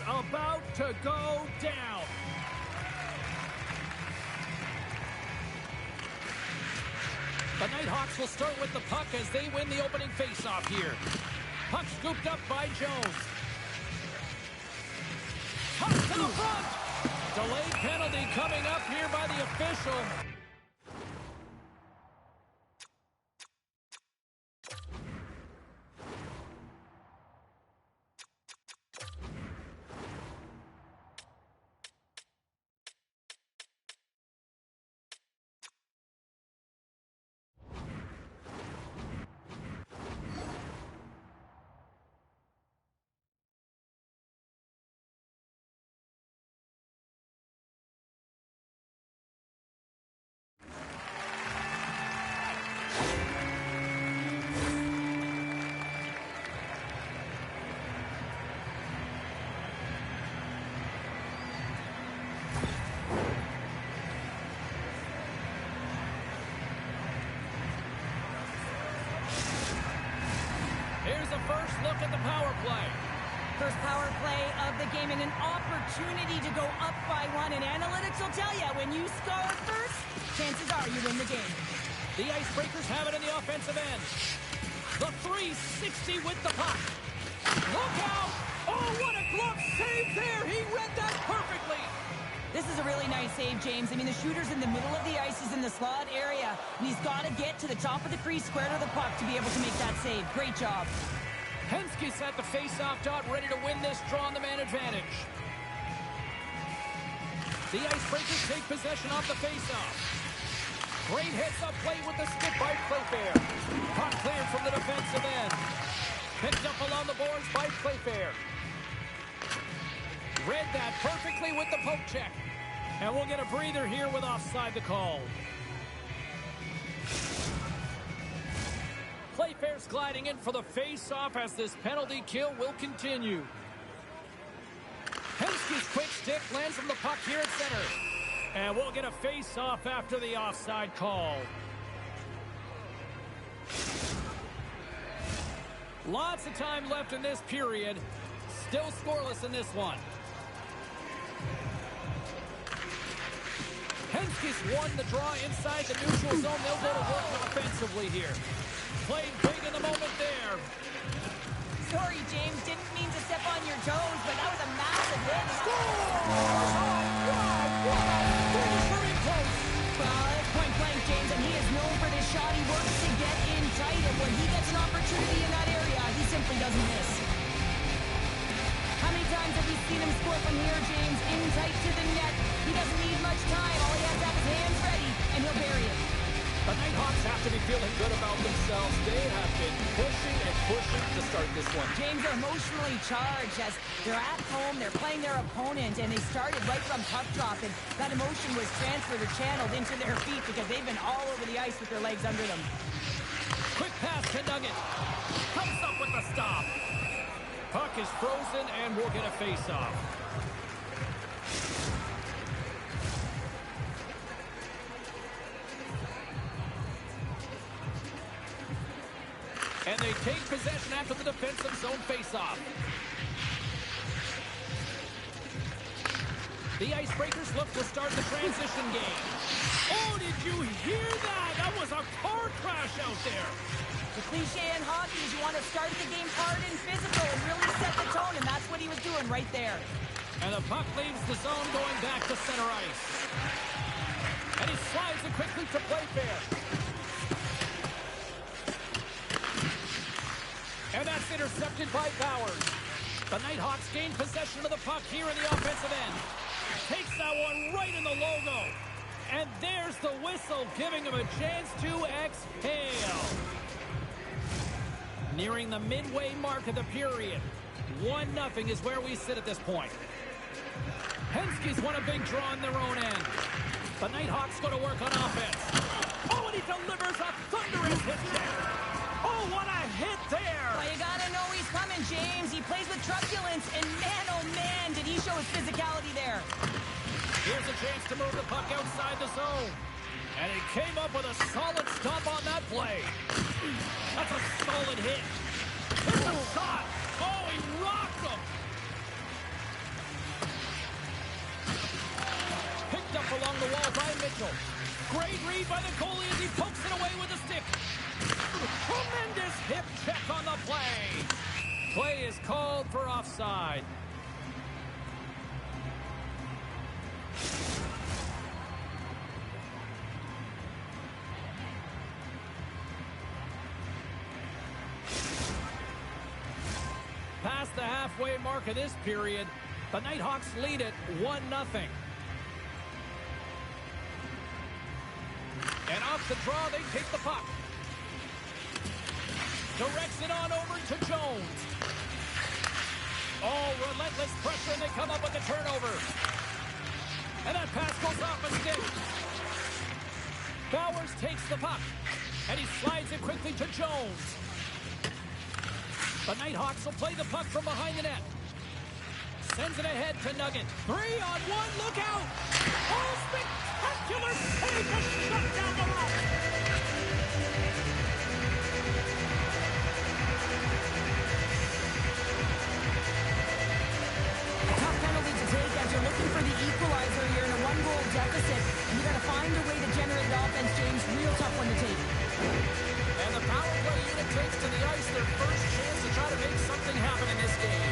about to go down. The Nighthawks will start with the puck as they win the opening faceoff here. Puck scooped up by Jones. Puck to the front. Delayed penalty coming up here by the official. Here's the first look at the power play. First power play of the game and an opportunity to go up by one. And analytics will tell you, when you score first, chances are you win the game. The Icebreakers have it in the offensive end. The 360 with the puck. Look out! Oh, what a glove save there! He read that perfectly! This is a really nice save, James. I mean, the shooter's in the middle of the ice. He's in the slot area. And he's got to get to the top of the crease, square to the puck to be able to make that save. Great job. Henske's at the face-off dot, ready to win this draw on the man advantage. The Icebreakers take possession off the face-off. Great heads-up play with the stick by Playfair. Puck cleared from the defensive end. Picked up along the boards by Playfair. Read that perfectly with the poke check. And we'll get a breather here with offside the call. Playfair's gliding in for the face-off as this penalty kill will continue. Henske's quick stick lands from the puck here at center. And we'll get a face-off after the offside call. Lots of time left in this period. Still scoreless in this one. Henske's won the draw inside the neutral zone. They'll go to work offensively here. Played big in the moment there. Sorry, James. Didn't mean to step on your toes, but that was a massive hit. Scores! Finish very close. Well, it's point blank, James, and he is known for this shot. He works to get in tight, and when he gets an opportunity in that area, he simply doesn't miss. How many times have we seen him score from here, James? In tight to the net. He doesn't need much time. All he has to have his hands ready, and he'll bury it. The Nighthawks have to be feeling good about themselves. They have been pushing and pushing to start this one. James, are emotionally charged as they're at home, they're playing their opponent, and they started right from puck drop, and that emotion was transferred or channeled into their feet because they've been all over the ice with their legs under them. Quick pass to Nugget. Comes up with the stop. Puck is frozen, and we'll get a face-off. And they take possession after the defensive zone face-off. The Icebreakers look to start the transition game. Oh, did you hear that? That was a car crash out there. The cliche in hockey is you want to start the game hard and physical and really set the tone, and that's what he was doing right there. And the puck leaves the zone going back to center ice. And he slides it quickly to Playfair. And that's intercepted by Bowers. The Nighthawks gain possession of the puck here in the offensive end. Takes that one right in the logo. And there's the whistle, giving him a chance to exhale. Nearing the midway mark of the period. 1-0 is where we sit at this point. Henske's won a big draw in their own end. The Nighthawks go to work on offense. Oh, and he delivers a thunderous hit check. Oh, what a hit there! Well, you gotta know he's coming, James. He plays with truculence, and man, oh man, did he show his physicality there. Here's a chance to move the puck outside the zone. And he came up with a solid stop on that play. That's a solid hit. It's a shot. Oh, he rocked him. off along the wall by Mitchell. Great read by the goalie as he pokes it away with a stick. Tremendous hip check on the play. Play is called for offside. Past the halfway mark of this period, the Nighthawks lead it 1-0. And off the draw, they take the puck. Directs it on over to Jones. Oh, relentless pressure, and they come up with the turnover. And that pass goes off a stick. Bowers takes the puck, and he slides it quickly to Jones. The Nighthawks will play the puck from behind the net. Sends it ahead to Nugget. 3-on-1, look out! Oh, spectacular save to shut down the rock! Tough penalty to take as you're looking for the equalizer. You're in a one-goal deficit, and you got to find a way to generate offense, James. Real tough one to take. And the power play unit takes to the ice their first chance to try to make something happen in this game.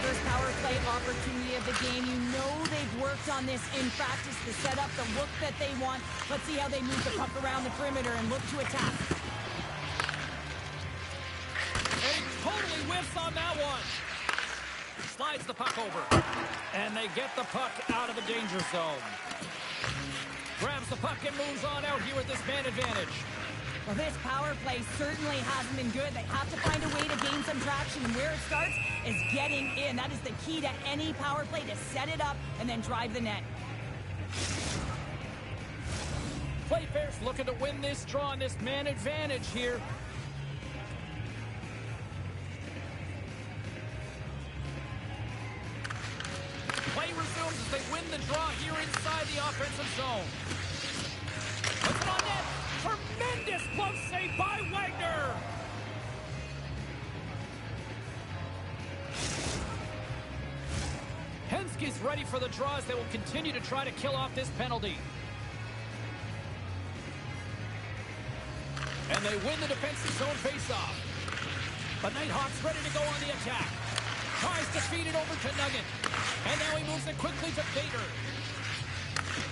First power play opportunity of the game. You know they've worked on this in practice to set up the look that they want. Let's see how they move the puck around the perimeter and look to attack. And he totally whiffs on that one. Slides the puck over. And they get the puck out of the danger zone. Grabs the puck and moves on out here with this man advantage. Well, this power play certainly hasn't been good. They have to find a way to gain some traction, and where it starts is getting in. That is the key to any power play, to set it up and then drive the net. Playfair's looking to win this draw and this man advantage here. Play resumes as they win the draw here inside the offensive zone. Puts it on net. Tremendous glove save by Wagner. Henske's ready for the draw as they will continue to try to kill off this penalty. And they win the defensive zone faceoff. The Nighthawks ready to go on the attack. Tries to feed it over to Nugget. And now he moves it quickly to Bader.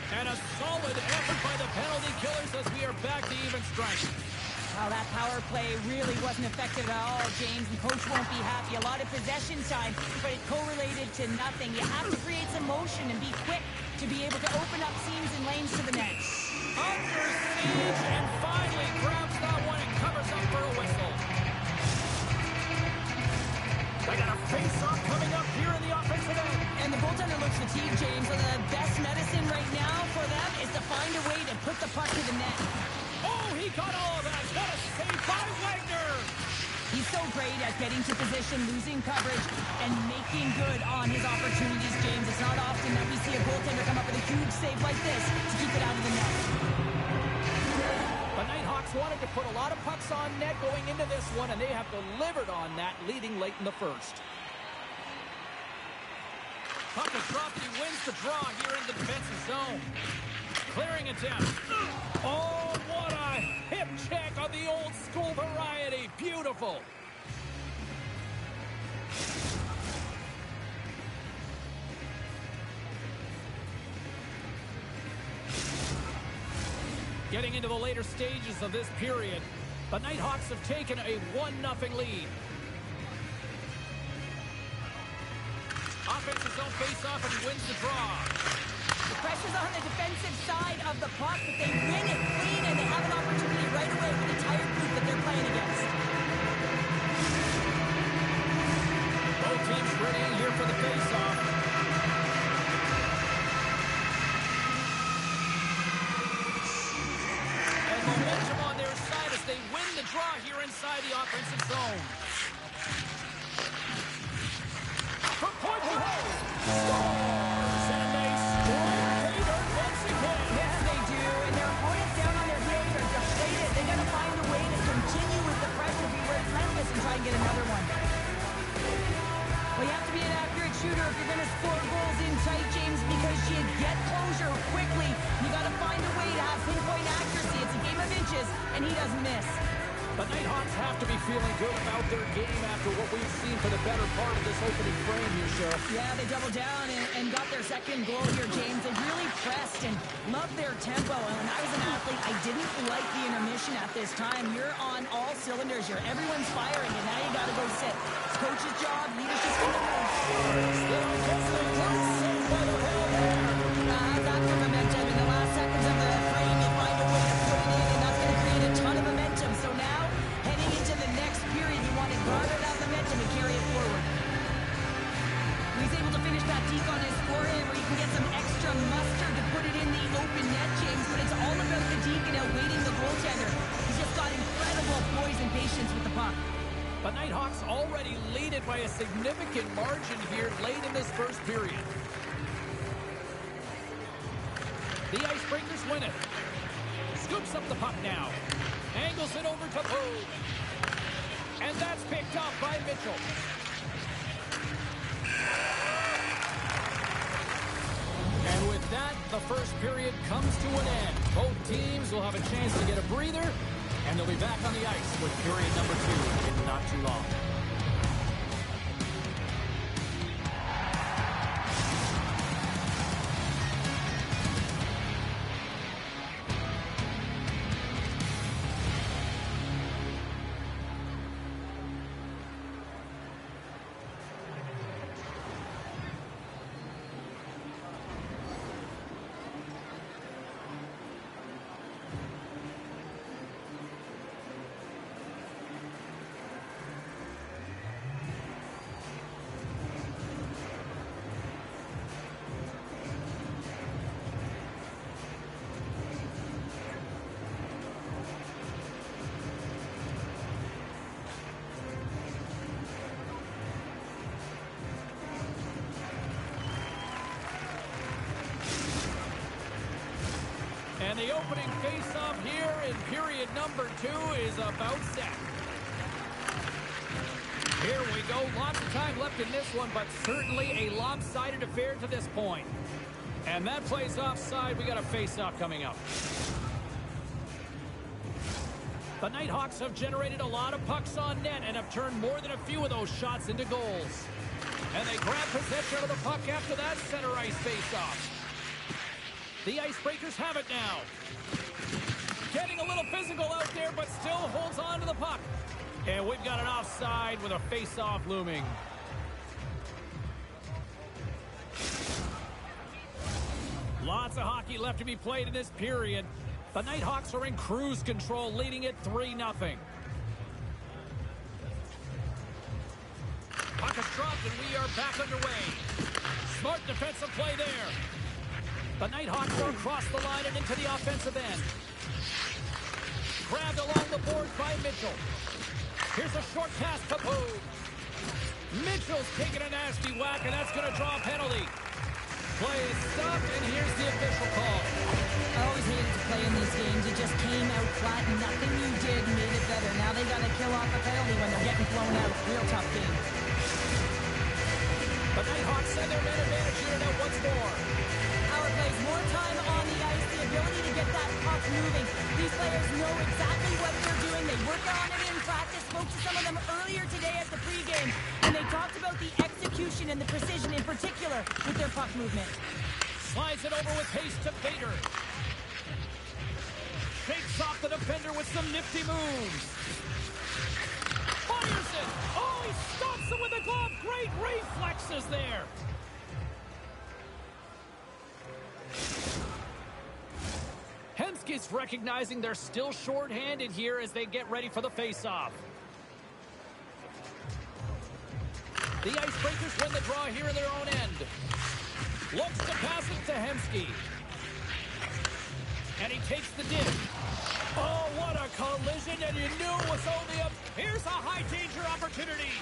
And a solid effort by the penalty killers as we are back to even strength. Wow, that power play really wasn't effective at all, James, and Coach won't be happy. A lot of possession time, but it correlated to nothing. You have to create some motion and be quick to be able to open up seams and lanes to the net. Under siege, and finally grabs that one and covers up for a whistle. They got a face-off coming up here in the offensive end. And the goaltender looks fatigued, James, and the best medicine right now for them is to find a way to put the puck to the net. Oh, he got all of that. What a save by Wagner. He's so great at getting to position, losing coverage, and making good on his opportunities, James. It's not often that we see a goaltender come up with a huge save like this to keep it out of the net. The Nighthawks wanted to put a lot of pucks on net going into this one, and they have delivered on that, leading late in the first. Puck is dropped. He wins the draw here in the defensive zone. Clearing attempt. Oh, what a hip check on the old school variety. Beautiful. Getting into the later stages of this period, the Nighthawks have taken a 1-0 lead. Offensive zone face-off, and he wins the draw. The pressure's on the defensive side of the puck, but they win it clean, and they have an opportunity right away with the tired group that they're playing against. Both teams ready here for the face-off. And momentum on their side as they win the draw here inside the offensive zone. From point to hole. And they strike Bader once again. Yes, they do, and their opponents down on their heels are deflated. They got to find a way to continue with the pressure, be relentless, and try and get another one. Well, you have to be an accurate shooter if you're going to score goals in tight, James, because you get closure quick and he doesn't miss. The Nighthawks have to be feeling good about their game after what we've seen for the better part of this opening frame here, Cheryl. Yeah, they doubled down and got their second goal here, James. They really pressed and loved their tempo. And when I was an athlete, I didn't like the intermission at this time. You're on all cylinders here. Everyone's firing, and now you got to go sit. It's coach's job, leadership in the room. Back for momentum in the last seconds of the frame. You find a way to put it in, and that's going to create a ton of momentum. So now, heading into the next period, you want to garner that momentum and carry it forward. He's able to finish that deke on his forehand where you can get some extra mustard to put it in the open net, James, but it's all about the deke and outweighting the goaltender. He's just got incredible poise and patience with the puck. The Nighthawks already lead it by a significant margin here late in this first period. The Icebreakers win it. Scoops up the puck now. Angles it over to Poe. And that's picked up by Mitchell. And with that, the first period comes to an end. Both teams will have a chance to get a breather, and they'll be back on the ice with period number 2 in not too long. And the opening face-off here in period number 2 is about set. Here we go. Lots of time left in this one, but certainly a lopsided affair to this point. And that plays offside. We got a face-off coming up. The Nighthawks have generated a lot of pucks on net and have turned more than a few of those shots into goals. And they grab possession of the puck after that center ice face-off. The Icebreakers have it now. Getting a little physical out there, but still holds on to the puck. And we've got an offside with a face-off looming. Lots of hockey left to be played in this period. The Nighthawks are in cruise control, leading it 3-0. Puck is dropped, and we are back underway. Smart defensive play there. The Nighthawks are across the line and into the offensive end. Grabbed along the boards by Mitchell. Here's a short pass to Poe. Mitchell's taking a nasty whack, and that's going to draw a penalty. Play is stopped, and here's the official call. I always hated to play in these games. It just came out flat, and nothing you did made it better. Now they got to kill off a penalty when they're getting blown out. Real tough game. The Nighthawks send their man advantage unit out once more. Power plays, more time on the ice, the ability to get that puck moving. These players know exactly what they're doing. They work on it in practice. Spoke to some of them earlier today at the pregame, and they talked about the execution and the precision in particular with their puck movement. Slides it over with pace to Bader. Shakes off the defender with some nifty moves. Fires it! Oh, he stops it with a glove. Great reflexes there. Hemsky's recognizing they're still short-handed here as they get ready for the face-off. The Icebreakers win the draw here in their own end. Looks to pass it to Hemsky. And he takes the dig. Oh, what a collision, and you knew it was only a... Here's a high-danger opportunity.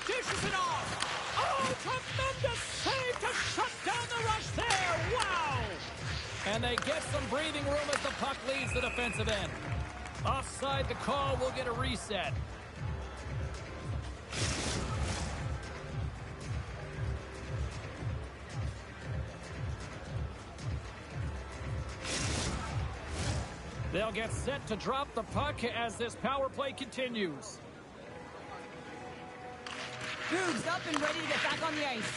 Dishes it off. Oh, tremendous save to shut down the rush there. Wow! And they get some breathing room as the puck leaves the defensive end. Offside the call, will get a reset. They'll get set to drop the puck as this power play continues. Cougs up and ready to get back on the ice.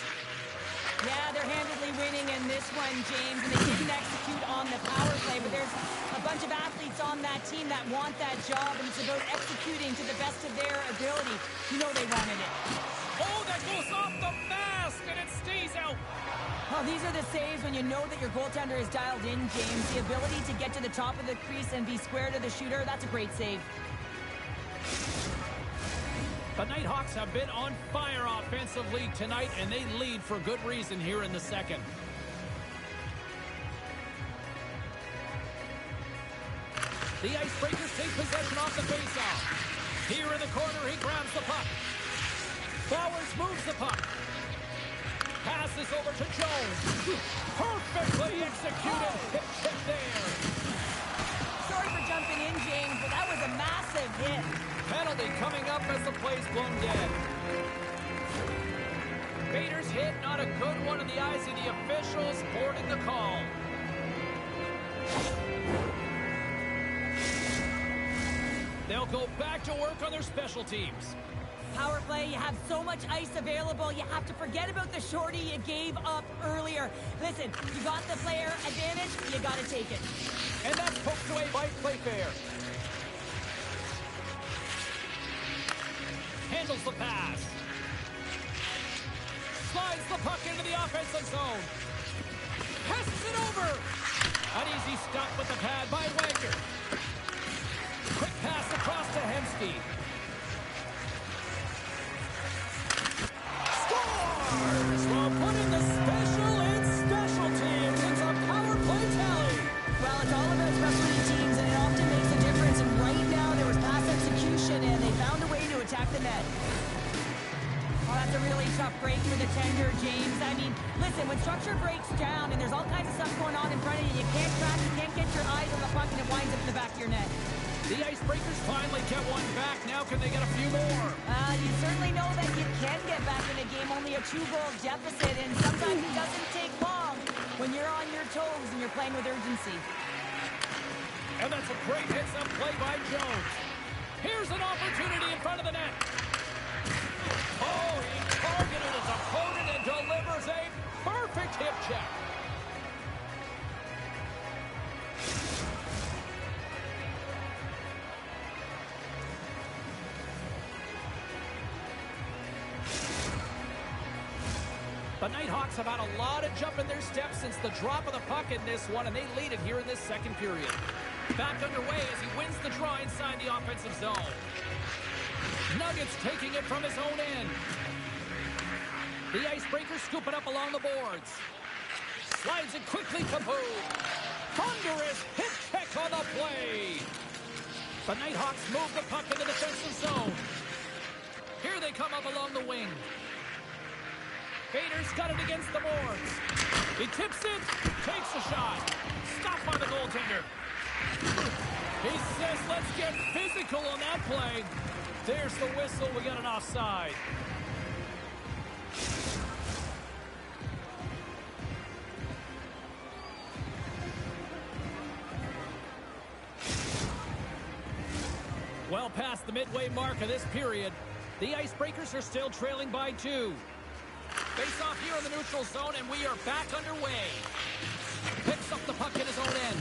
Yeah, they're handedly winning in this one, James, and they didn't execute on the power play, but there's a bunch of athletes on that team that want that job, and it's about executing to the best of their ability. You know they wanted it. Oh, that goes off the mask, and it stays out. Well, these are the saves when you know that your goaltender is dialed in, James. The ability to get to the top of the crease and be square to the shooter, that's a great save. The Nighthawks have been on fire offensively tonight, and they lead for good reason here in the second. The Icebreakers take possession off the faceoff. Here in the corner, he grabs the puck. Flowers moves the puck. Passes over to Jones. Perfectly executed. Hit there. Sorry for jumping in, James, but that was a massive hit. Penalty coming up as the play's blown dead. Bader's hit, not a good one in the eyes of the officials, boarding the call. They'll go back to work on their special teams. Power play, you have so much ice available, you have to forget about the shorty you gave up earlier. Listen, you got the player advantage, you got to take it. And that's poked away by Playfair. Handles the pass. Slides the puck into the offensive zone. Passes it over. An easy stop with the pad by Wagner. Quick pass across to Hemsky. Scores! While putting the special in special teams. It's a power play tally. Well, it's all about specialty teams, and it often makes a difference. And right now, there was pass execution, and they found a way to attack the net. Oh, that's a really tough break for the tender, James. I mean, listen, when structure breaks down and there's all kinds of stuff going on in front of you, you can't track, you can't get your eyes on the puck, and it winds up in the back of your net. The Icebreakers finally get one back. Now can they get a few more? You certainly know that you can get back in a game, only a 2-goal deficit, and sometimes it doesn't take long when you're on your toes and you're playing with urgency. And that's a great hits-up play by Jones. Here's an opportunity in front of the net. Oh, he targeted his opponent and delivers a perfect hip check. The Nighthawks have had a lot of jump in their steps since the drop of the puck in this one, and they lead it here in this second period. Back underway as he wins the draw inside the offensive zone. Nuggets taking it from his own end. The Icebreakers scoop it up along the boards. Slides it quickly to Boone. Thunderous hit check on the play. The Nighthawks move the puck in the defensive zone. Here they come up along the wing. Bader's got it against the boards. He tips it, takes a shot. Stopped by the goaltender. He says, let's get physical on that play. There's the whistle. We got an offside. Well past the midway mark of this period, the Icebreakers are still trailing by 2. Face off here in the neutral zone, and we are back underway. Picks up the puck in his own end.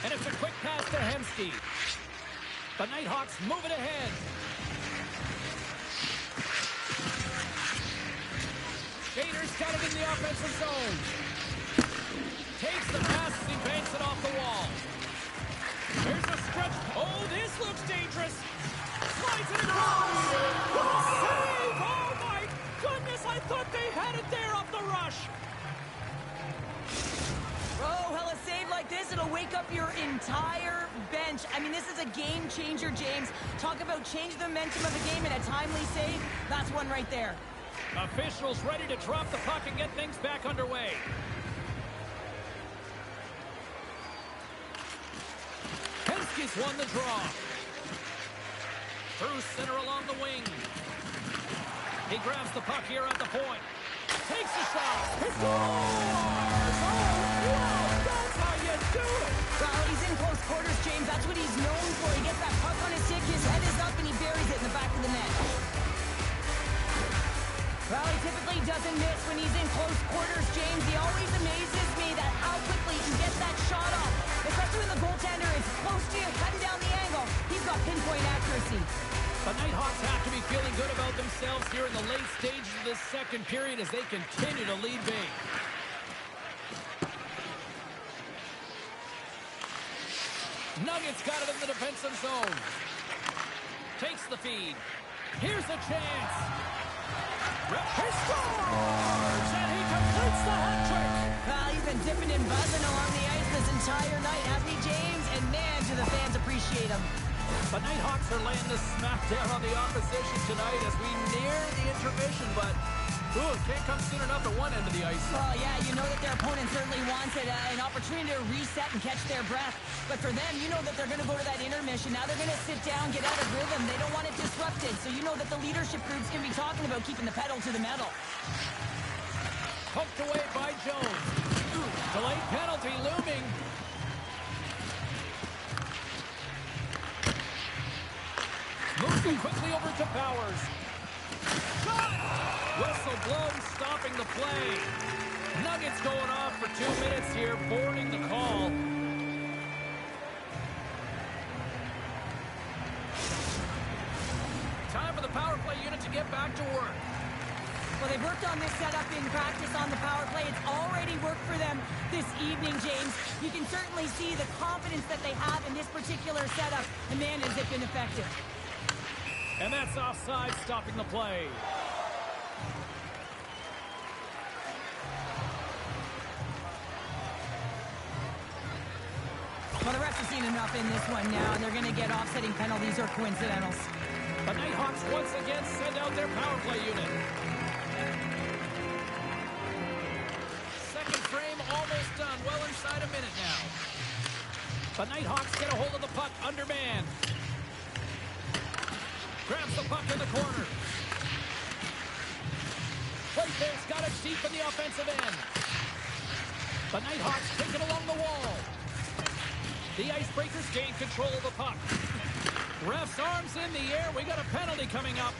And it's a quick pass to Hemsky. The Nighthawks move it ahead. Gators got it in the offensive zone. Takes the pass as he banks it off the wall. Here's a stretch. Oh, this looks dangerous. Slides it across. What a save! Oh, my goodness, I thought they had it there off the rush. Oh, hell, a save like this, it'll wake up your entire bench. I mean, this is a game changer, James. Talk about change the momentum of the game in a timely save. That's one right there. Officials ready to drop the puck and get things back underway. Hemsky's won the draw. Through center along the wing. He grabs the puck here at the point. Takes a shot. He scores! Oh, wow, that's how you do it! Well, he's in close quarters, James. That's feeling good about themselves here in the late stages of this second period as they continue to lead big. Nuggets got it in the defensive zone. Takes the feed. Here's a chance. He scores! And he completes the hat trick. Well, he's been dipping and buzzing along the ice this entire night, hasn't he, James? And man, do the fans appreciate him. The Nighthawks are laying this smackdown on the opposition tonight as we near the intermission, but it can't come soon enough at one end of the ice. Well, yeah, you know that their opponent certainly wanted an opportunity to reset and catch their breath. But for them, you know that they're going to go to that intermission. Now they're going to sit down, get out of rhythm. They don't want it disrupted. So you know that the leadership group's going to be talking about keeping the pedal to the metal. Poked away by Jones. Delayed penalty looming. Moving quickly over to Bowers. Shot! Whistle blown, stopping the play. Nuggets going off for 2 minutes here, boarding the call. Time for the power play unit to get back to work. Well, they've worked on this setup in practice on the power play. It's already worked for them this evening, James. You can certainly see the confidence that they have in this particular setup. And man, has it been effective. And that's offside, stopping the play. Well, the refs have seen enough in this one now, and they're going to get offsetting penalties or coincidentals. The Nighthawks once again send out their power play unit. Second frame almost done, well inside a minute now. The Nighthawks get a hold of the puck, undermanned. Grabs the puck in the corner. Playfair's got it deep in the offensive end. The Nighthawks take it along the wall. The Icebreakers gain control of the puck. Ref's arms in the air. We got a penalty coming up.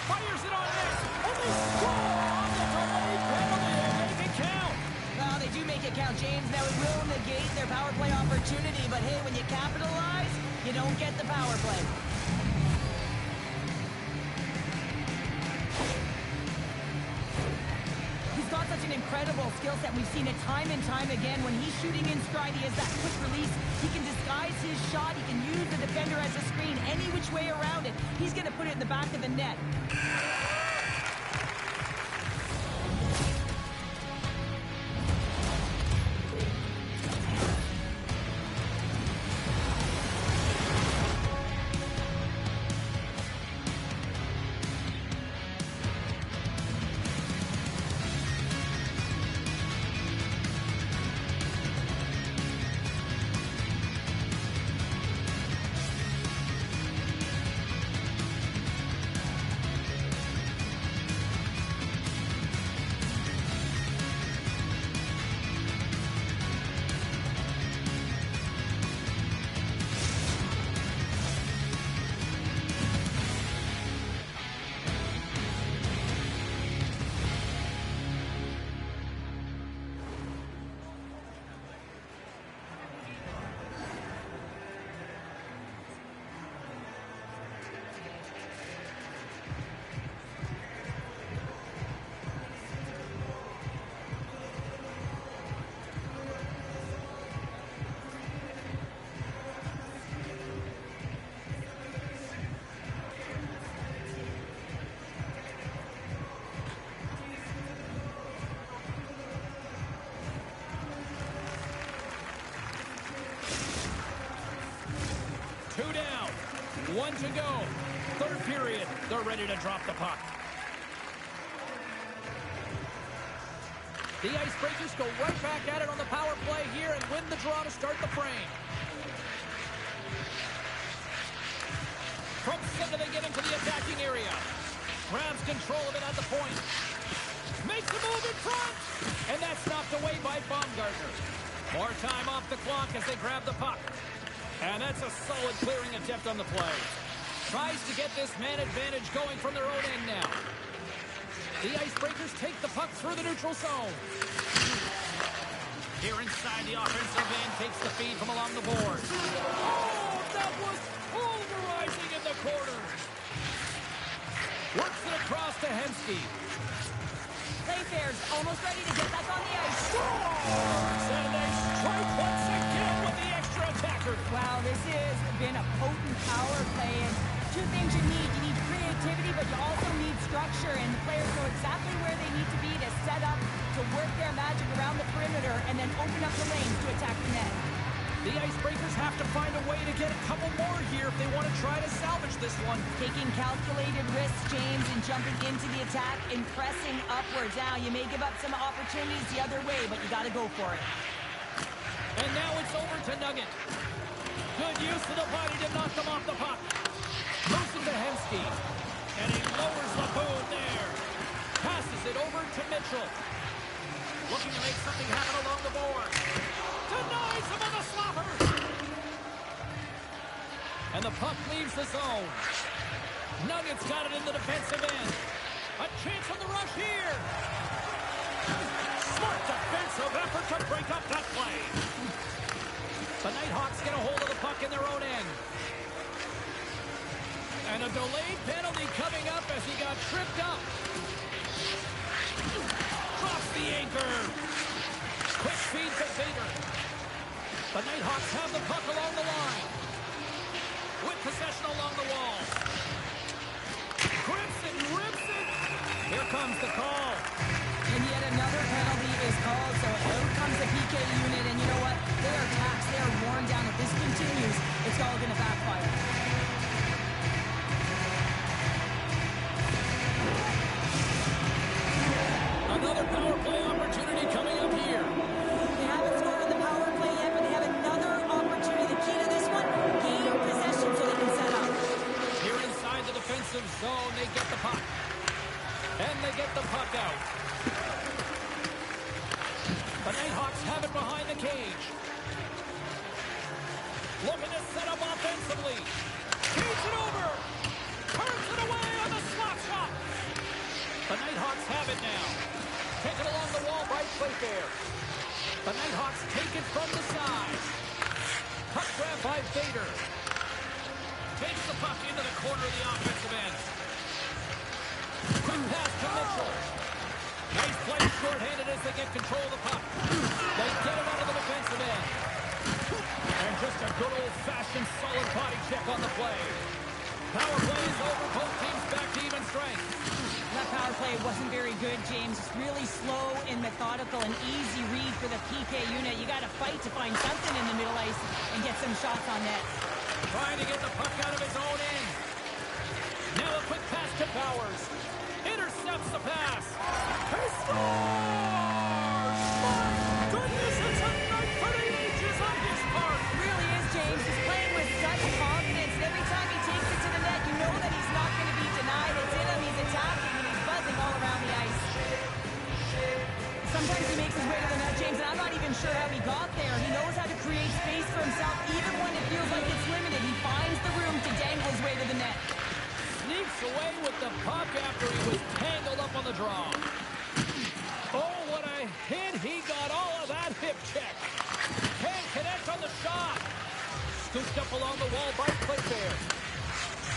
Fires it on net. And they score on the delayed penalty. They make it count. Well, they do make it count, James. Now, it will negate their power play opportunity. But, hey, when you capitalize, you don't get the power play. He's got such an incredible skill set. We've seen it time and time again. When he's shooting in stride, he has that quick release. He can disguise his shot. He can use the defender as a screen any which way around it. He's going to put it in the back of the net. Two down. One to go. Third period. They're ready to drop the puck. The Icebreakers go right back at it on the power play here and win the draw to start the frame. From center, they get into the attacking area. Grabs control of it at the point. Makes a move in front. And that's knocked away by Baumgartner. More time off the clock as they grab the puck. And that's a solid clearing attempt on the play. Tries to get this man advantage going from their own end now. The Icebreakers take the puck through the neutral zone. Here inside the offensive end, takes the feed from along the board. Oh, that was pulverizing in the corner. Hensky. Playfair's almost ready to get back on the ice. And they strike once again with the extra attacker. Wow, this has been a potent power play. And two things you need. You need creativity, but you also need structure. And the players know exactly where they need to be to set up, to work their magic around the perimeter, and then open up the lanes to attack the net. The Icebreakers have to find a way to get a couple more here if they want to try to salvage this one. Taking calculated risks, James, and jumping into the attack and pressing upwards. Now, you may give up some opportunities the other way, but you got to go for it. And now it's over to Nugget. Good use of the body to knock them off the puck. Moves it to Hensky. And he lowers the boom there. Passes it over to Mitchell. Looking to make something happen along the board. Denies him on the slapper. And the puck leaves the zone. Nuggets got it in the defensive end. A chance on the rush here. Smart defensive effort to break up that play. The Nighthawks get a hold of the puck in their own end. And a delayed penalty coming up as he got tripped up. Drops the anchor. Quick feed to Vader. The Nighthawks have the puck along the line. With possession along the wall. Grips it, rips it. Here comes the call. And yet another penalty is called, so out comes the PK unit. And you know what? They are taxed. They are worn down. If this continues, it's all going to backfire. Another power play opportunity coming up here. They haven't scored on the power play yet, but they have another opportunity. The key to this one, gain possession so they can set up. Here inside the defensive zone, they get the puck. And they get the puck out. The Nighthawks have it behind the cage. Looking to set up offensively. Keeps it over. Turns it away on the slot shot. The Nighthawks have it now. Taken along the wall by Playfair. The Nighthawks take it from the side. Puck grab by Vader. Takes the puck into the corner of the offensive end. Quick pass to Mitchell. Nice play short-handed as they get control of the puck. They get it out of the defensive end. And just a good old-fashioned solid body check on the play. Power play is over. Both teams back to even strength. That power play wasn't very good, James. It's really slow and methodical, an easy read for the PK unit. You got to fight to find something in the middle ice and get some shots on net. Trying to get the puck out of his own end. Now a quick pass to Bowers. Intercepts the pass. He scores! My goodness, it's a night for the ages on his part. It really is, James. He's playing with such confidence. And every time he takes it to the net, you know that he's not going to be denied. It's in him. He's attacking, and he's buzzing all around the ice. Sometimes he makes his way to the net, James, and I'm not even sure how he got there. He knows how to create space for himself, even when it feels like it's limited. He finds the room to dangle his way to the net. Sneaks away with the puck after he was tangled up on the draw. Oh, what a hit. He got all of that hip check. Can't connect on the shot. Scooped up along the wall by Playfair.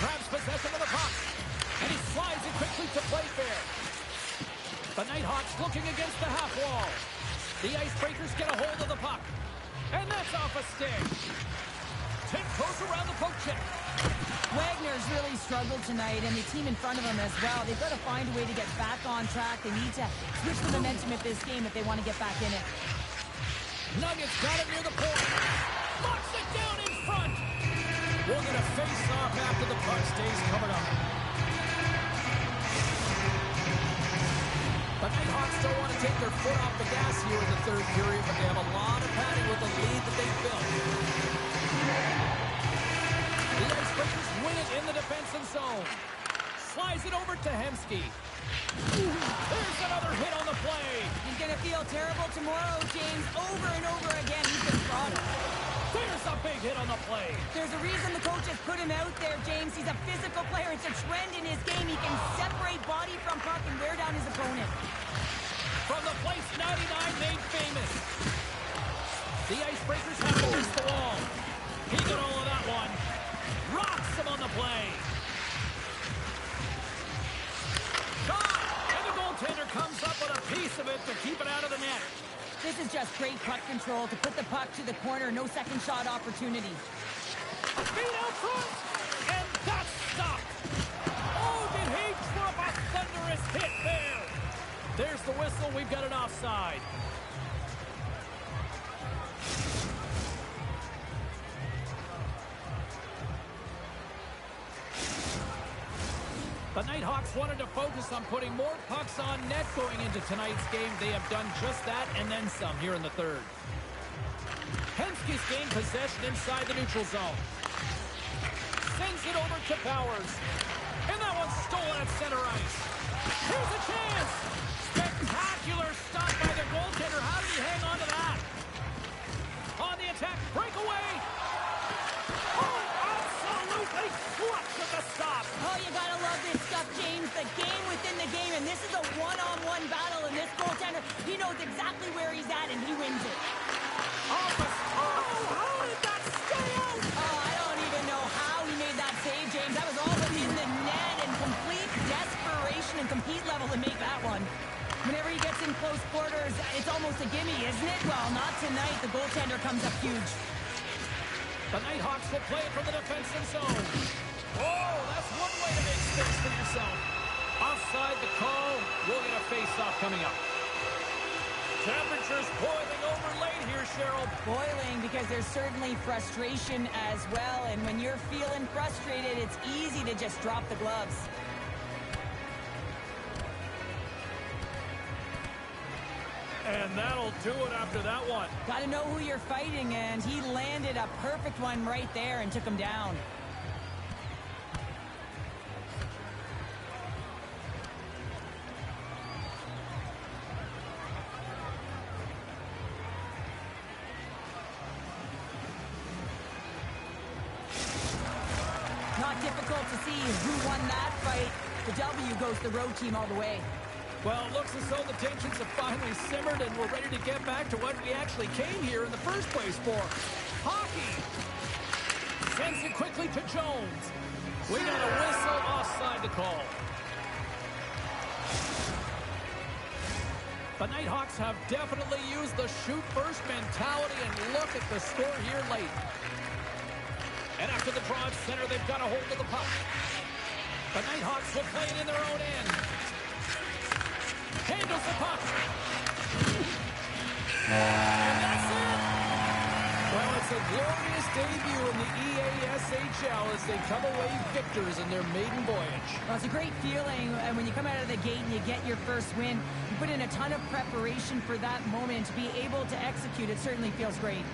Grabs possession of the puck. And he slides it quickly to Playfair. The Nighthawks looking against the half wall. The Icebreakers get a hold of the puck. And that's off a stick. 10 goes around the poke check. Wagner's really struggled tonight, and the team in front of him as well. They've got to find a way to get back on track. They need to switch the momentum of this game if they want to get back in it. Nuggets got it near the point. Knocks it down in front. We'll get a face-off after the puck stays covered up. The Nighthawks don't want to take their foot off the gas here in the third period, but they have a lot of padding with the lead that they've built. The Icebreakers win it in the defensive zone. Slides it over to Hensky. There's another hit on the play. He's going to feel terrible tomorrow, James. Over and over again, he's been throttled. There's a big hit on the play. There's a reason the coach has put him out there, James. He's a physical player. It's a trend in his game. He can separate body from puck and wear down his opponent. From the place 99 made famous. The Icebreakers have to reach the wall. He got all of that one. Rocks him on the play. Shot! great puck control to put the puck to the corner. No second shot opportunity. Feet out front, and that's stopped. Oh, did he drop a thunderous hit there? There's the whistle. We've got an offside. The Nighthawks wanted to focus on putting more pucks on net going into tonight's game. They have done just that and then some here in the third. Henske's gained possession inside the neutral zone. Sends it over to Bowers. And that one's stolen at center ice. Here's a chance. Spectacular stop by the goaltender. How did he hang on to that? On the attack, breakaway. Oh, absolutely clutch with the stop. Oh, you gotta love this stuff, James. The game within the game, and this is a one-on-one battle, and this goaltender, he knows exactly where he's at, and he wins it. Oh, how did that stay out? Oh, I don't even know how he made that save, James. That was all within the net and complete desperation and compete level to make that one. Whenever he gets in close quarters, it's almost a gimme, isn't it? Well, not tonight. The goaltender comes up huge. The Nighthawks will play it from the defensive zone. Oh, that's one way to make space for yourself. Offside the call. We'll get a face-off coming up. Temperatures boiling over late here, Cheryl. Boiling because there's certainly frustration as well. And when you're feeling frustrated, it's easy to just drop the gloves. And that'll do it after that one. Got to know who you're fighting, and he landed a perfect one right there and took him down. Not difficult to see who won that fight. The W goes the road team all the way. Well, it looks as though the tensions have finally simmered and we're ready to get back to what we actually came here in the first place for. Hockey! Sends it quickly to Jones. We got a whistle offside to call. The Nighthawks have definitely used the shoot-first mentality, and look at the score here late. And after the draw at center, they've got a hold of the puck. The Nighthawks will play it in their own end. Handles the puck. And that's it. Well, it's a glorious debut in the EASHL as they come away victors in their maiden voyage. Well, it's a great feeling when you come out of the gate and you get your first win. You put in a ton of preparation for that moment. To be able to execute, it certainly feels great.